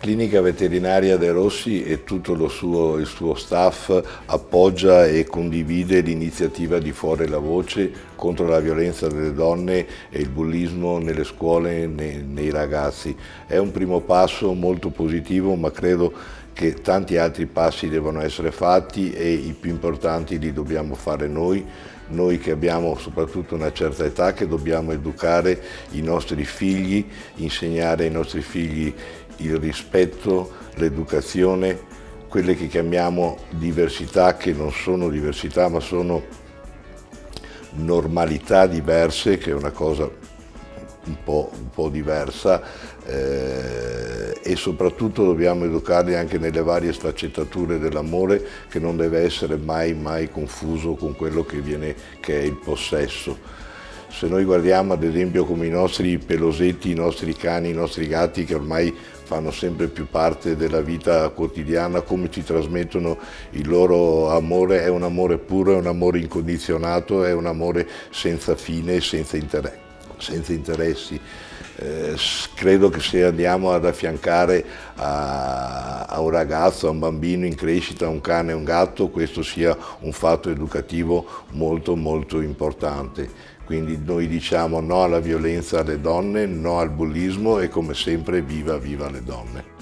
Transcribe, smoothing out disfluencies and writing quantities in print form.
Clinica Veterinaria De Rossi e tutto il suo staff appoggia e condivide l'iniziativa di Fuori la Voce contro la violenza delle donne e il bullismo nelle scuole e nei ragazzi. È un primo passo molto positivo, ma credo che tanti altri passi devono essere fatti e i più importanti li dobbiamo fare noi che abbiamo soprattutto una certa età, che dobbiamo educare i nostri figli, insegnare ai nostri figli il rispetto, l'educazione, quelle che chiamiamo diversità, che non sono diversità ma sono normalità diverse, che è una cosa un po' diversa, e soprattutto dobbiamo educarli anche nelle varie sfaccettature dell'amore, che non deve essere mai confuso con quello che è il possesso. Se noi guardiamo ad esempio come i nostri pelosetti, i nostri cani, i nostri gatti, che ormai fanno sempre più parte della vita quotidiana, come ci trasmettono il loro amore, è un amore puro, è un amore incondizionato, è un amore senza fine, senza interessi. Credo che se andiamo ad affiancare a un ragazzo, a un bambino in crescita, un cane e un gatto, questo sia un fatto educativo molto importante. Quindi noi diciamo no alla violenza alle donne, no al bullismo e come sempre viva le donne.